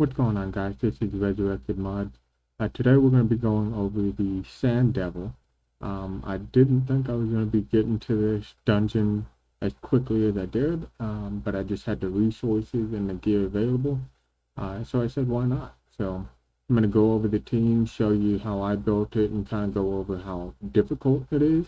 What's going on, guys? This is Resurrected Mod. Today we're going to be going over the Sand Devil. I didn't think I was going to be getting to this dungeon as quickly as I did, but I just had the resources and the gear available. So I said, why not? So I'm going to go over the team, show you how I built it, and kind of go over how difficult it is,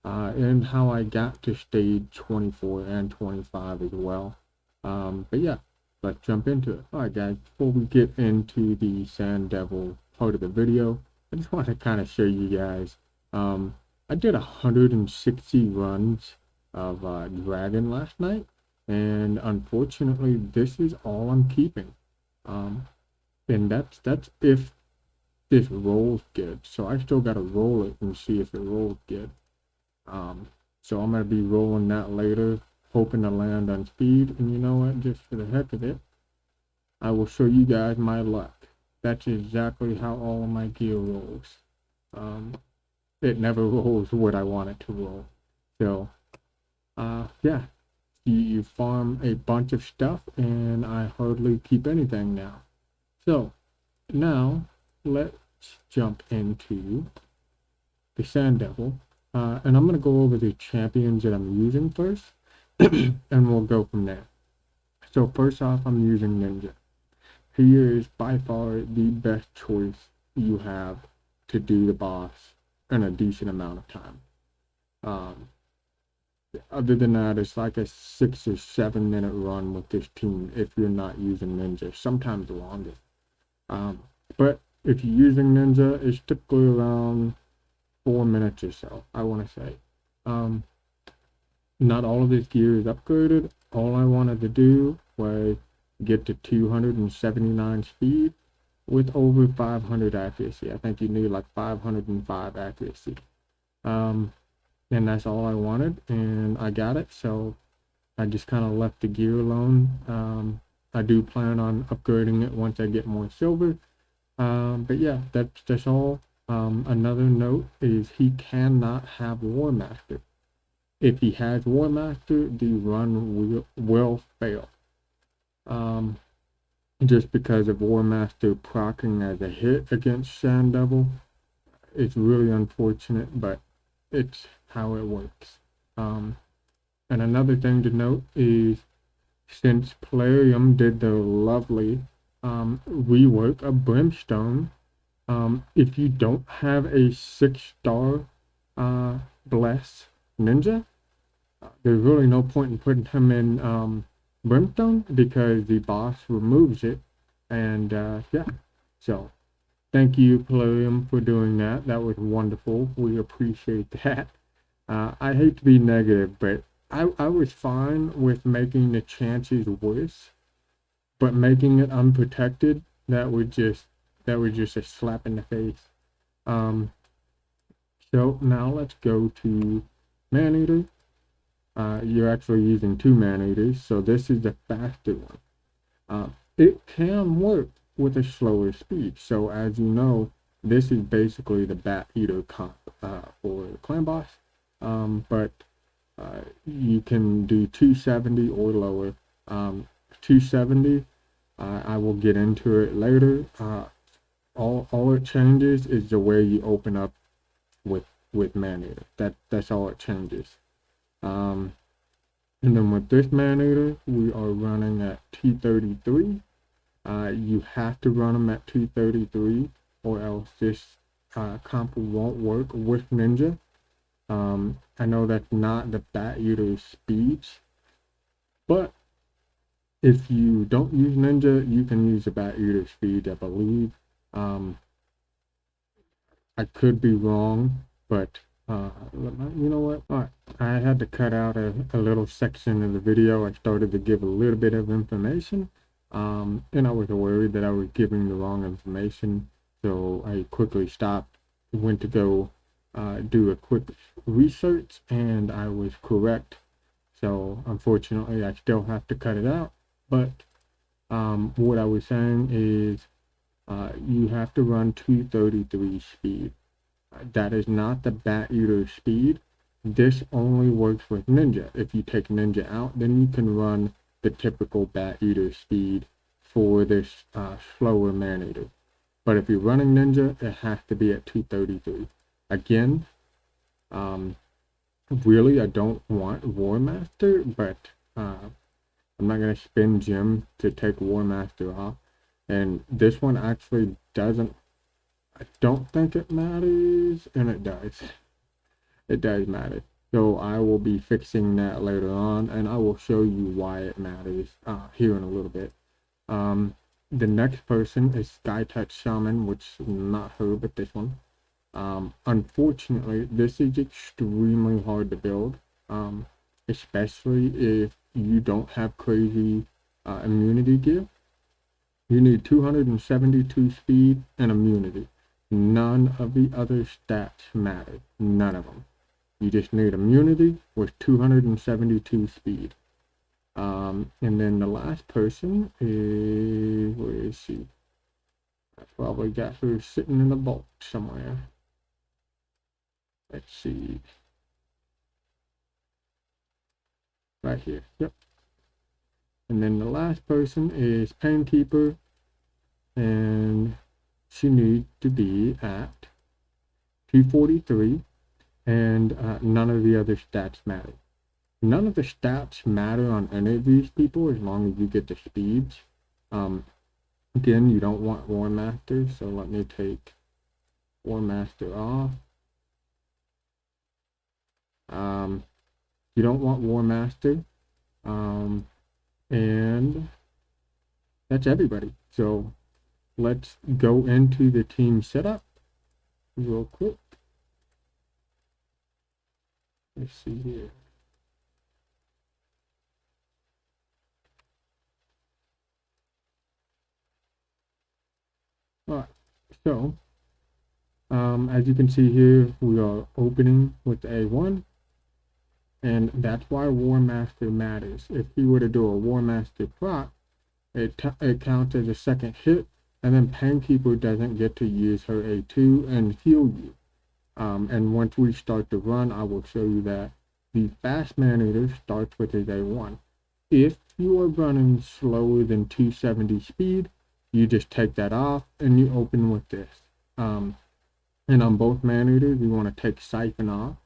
and how I got to stage 24 and 25 as well. But yeah, let's jump into it. Alright guys, before we get into the Sand Devil part of the video, I just want to kind of show you guys, I did 160 runs of Dragon last night, and unfortunately this is all I'm keeping. And that's if this rolls good. So I still gotta roll it and see if it rolls good. So I'm gonna be rolling that later, hoping to land on speed. And you know what, just for the heck of it, I will show you guys my luck. That's exactly how all of my gear rolls. It never rolls what I want it to roll. So yeah, you farm a bunch of stuff and I hardly keep anything now. So now let's jump into the Sand Devil. And I'm going to go over the champions that I'm using first, and we'll go from there. So first off, I'm using Ninja. He is by far the best choice you have to do the boss in a decent amount of time. Other than that, it's like a 6 or 7 minute run with this team if you're not using Ninja, sometimes longer. But if you're using Ninja, it's typically around 4 minutes or so, I want to say. Not all of this gear is upgraded. All I wanted to do was get to 279 speed with over 500 accuracy. I think you need like 505 accuracy. And that's all I wanted, and I got it. So I just kind of left the gear alone. I do plan on upgrading it once I get more silver. But yeah, that's all. Another note is he cannot have War Master. If he has War Master, the run will fail. Just because of War Master proccing as a hit against Sand Devil. It's really unfortunate, but it's how it works. And another thing to note is, since Plarium did the lovely rework of Brimstone, if you don't have a 6-star Bless Ninja, there's really no point in putting him in Brimstone because the boss removes it. And yeah, so thank you, Plarium, for doing that. That was wonderful. We appreciate that. I hate to be negative, but I was fine with making the chances worse, but making it unprotected, that was just a slap in the face. So now let's go to Maneater. You're actually using 2 Maneaters, so this is the faster one. It can work with a slower speed. So as you know, this is basically the Bat Eater comp for the clan boss. But you can do 270 or lower. 270, I will get into it later. All it changes is the way you open up with Maneater. That's all it changes. And then with this Maneater, we are running at 233. You have to run them at 233 or else this comp won't work with Ninja. I know that's not the Bat Eater's speeds, but if you don't use Ninja, you can use the Bat Eater speed, I believe. I could be wrong, but you know what? All right. I had to cut out a little section of the video. I started to give a little bit of information, and I was worried that I was giving the wrong information, so I quickly stopped, went to go do a quick research, and I was correct. So unfortunately, I still have to cut it out. But what I was saying is, you have to run 233 speed. That is not the Bat Eater speed. This only works with Ninja. If you take Ninja out, then you can run the typical Bat Eater speed for this slower maneater. But if you're running Ninja, it has to be at 233. Again, really, I don't want War Master, but I'm not going to spend Gem to take War Master off. And this one actually doesn't, I don't think it matters, and it does. It does matter. So I will be fixing that later on, and I will show you why it matters here in a little bit. The next person is Sky Touch Shaman, which is not her, but this one. Unfortunately, this is extremely hard to build, especially if you don't have crazy immunity gear. You need 272 speed and immunity. None of the other stats matter. None of them. You just need immunity with 272 speed. And then the last person is, where is she? I probably got her sitting in a vault somewhere. Let's see. Right here. Yep. And then the last person is Painkeeper, and she needs to be at 243, and none of the other stats matter. None of the stats matter on any of these people as long as you get the speeds. Again, you don't want War Master, so let me take War Master off. You don't want War Master. And that's everybody. So let's go into the team setup real quick. Let's see here. All right, so as you can see here, we are opening with A1. And that's why War Master matters. If you were to do a War Master proc, it counts as a second hit, and then Painkeeper doesn't get to use her A2 and heal you. And once we start to run, I will show you that the fast maneater starts with his A1. If you are running slower than 270 speed, you just take that off and you open with this. And on both maneaters, you want to take Siphon off.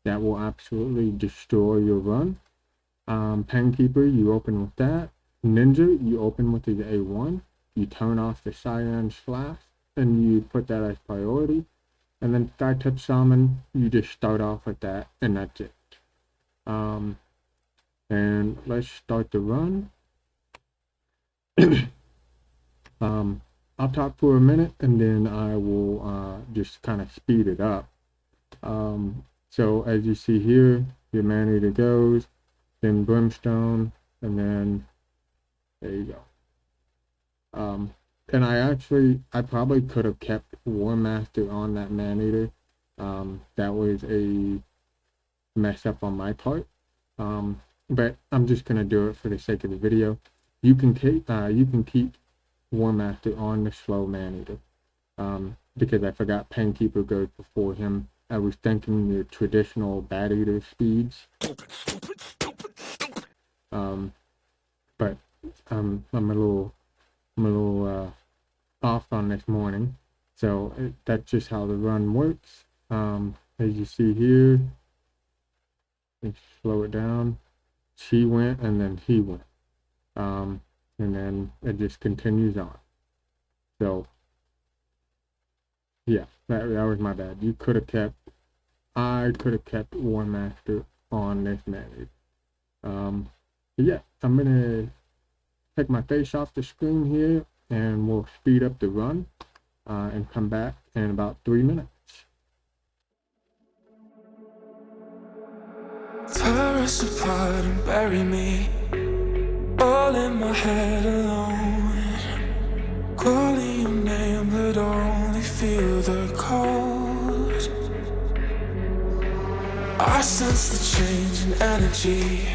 That will absolutely destroy your run. Painkeeper, you open with that. Ninja, you open with the A1. You turn off the cyan slash, and you put that as priority. And then Sky Touch Shaman, you just start off with that, and that's it. And let's start the run. I'll talk for a minute, and then I will just kind of speed it up. So as you see here, your maneater goes, then Brimstone, and then there you go. And I probably could have kept War Master on that maneater. That was a mess up on my part. But I'm just gonna do it for the sake of the video. You can keep War Master on the slow maneater. Because I forgot Painkeeper goes before him. I was thinking the traditional Bat Eater speeds. But I'm a little off on this morning. So that's just how the run works. As you see here, let's slow it down. She went and then he went. And then it just continues on. So yeah, that was my bad. I could have kept War Master on this maneater. Yeah, I'm gonna take my face off the screen here, and we'll speed up the run, and come back in about 3 minutes. Tear us apart and bury me all in my head alone. Calling your name but only feel the cold. I sense the change in energy.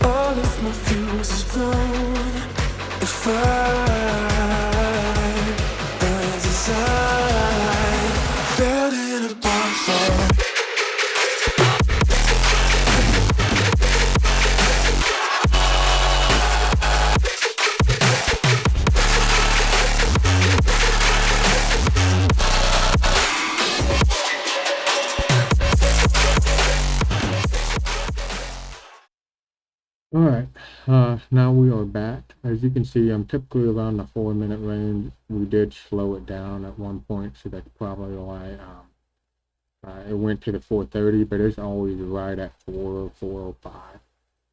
All of my fuse is blown. The fire burns inside. Building a bonfire. All right, now we are back. As you can see, I'm typically around the 4 minute range. We did slow it down at one point, so that's probably why it went to the 4:30, but it's always right at 4:05.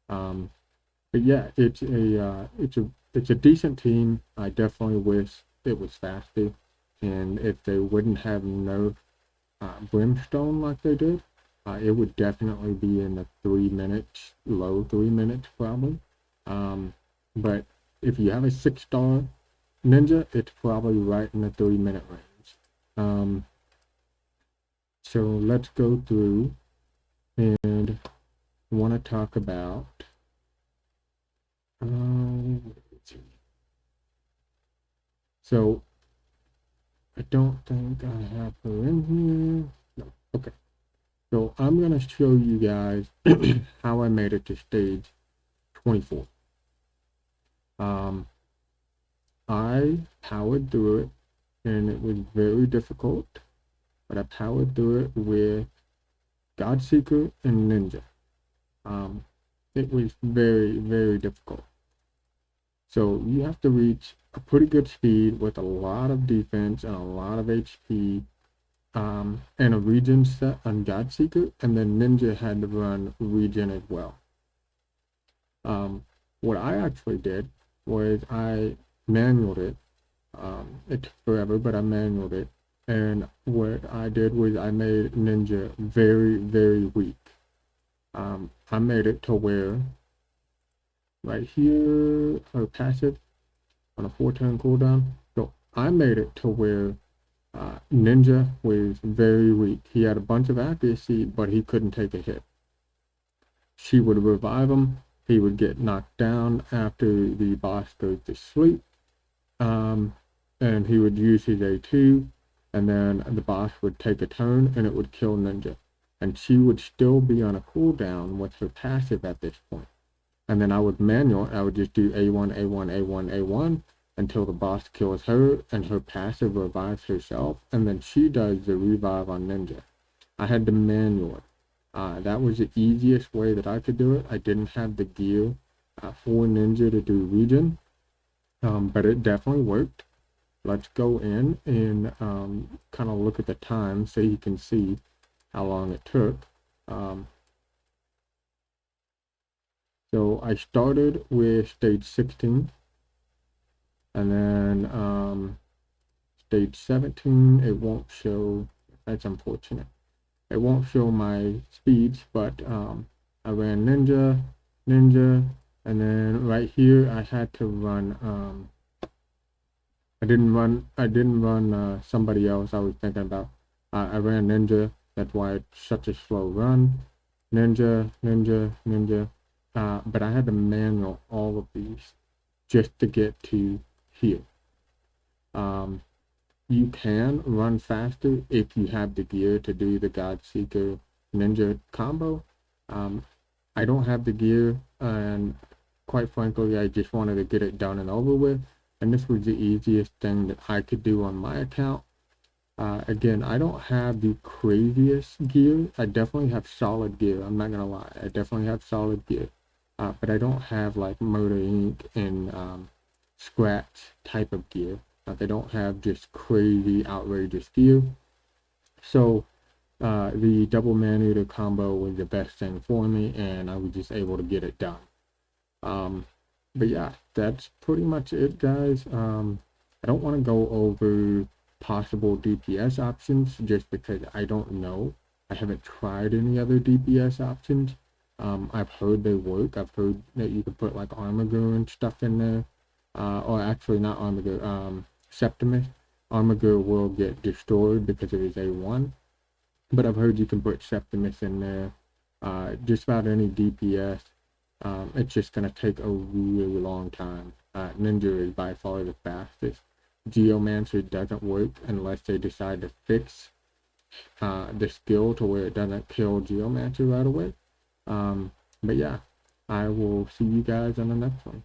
But yeah, it's a decent team. I definitely wish it was faster, and if they wouldn't have nerfed brimstone like they did, it would definitely be in the 3 minutes, low 3 minutes probably. But if you have a 6 star ninja, it's probably right in the 3 minute range. So let's go through and want to talk about. So I don't think I have her in here. No. Okay. So I'm gonna show you guys how I made it to stage 24. I powered through it, and it was very difficult, but I powered through it with Godseeker and Ninja. It was very, very difficult. So you have to reach a pretty good speed with a lot of defense and a lot of HP, and a regen set on Godseeker, and then Ninja had to run regen as well. What I actually did was I manualed it. It took forever, but I manualed it. And what I did was I made Ninja very, very weak. I made it to where right here, her passive on a 4 turn cooldown. So I made it to where Ninja was very weak. He had a bunch of accuracy, but he couldn't take a hit. She would revive him. He would get knocked down after the boss goes to sleep. And he would use his A2, and then the boss would take a turn and it would kill Ninja. And she would still be on a cooldown with her passive at this point. And then I would manual, I would just do A1, A1, A1, A1 until the boss kills her and her passive revives herself, and then she does the revive on Ninja. I had to manual it. That was the easiest way that I could do it. I didn't have the gear for Ninja to do regen, but it definitely worked. Let's go in and kind of look at the time so you can see how long it took. So I started with stage 16, and then stage 17, it won't show. That's unfortunate. It won't show my speeds, but I ran Ninja, and then right here I had to run. I didn't run somebody else I was thinking about. I ran Ninja. That's why it's such a slow run. Ninja. But I had to manual all of these just to get to here. You can run faster if you have the gear to do the Godseeker Ninja combo. I don't have the gear, and quite frankly, I just wanted to get it done and over with. And this was the easiest thing that I could do on my account. Again, I don't have the craziest gear. I definitely have solid gear. I'm not gonna lie. I definitely have solid gear. But I don't have like Murder Inc. and Scratch type of gear. They don't have just crazy, outrageous gear. So the double maneater combo was the best thing for me, and I was just able to get it done. But yeah, that's pretty much it, guys. I don't want to go over possible DPS options just because I don't know. I haven't tried any other DPS options. I've heard they work. I've heard that you could put like Armager and stuff in there. Or actually not Armager, Septimus. Armager will get destroyed because it is A1. But I've heard you can put Septimus in there. Just about any DPS. It's just going to take a really long time. Ninja is by far the fastest. Geomancer doesn't work unless they decide to fix the skill to where it doesn't kill Geomancer right away. But yeah, I will see you guys on the next one.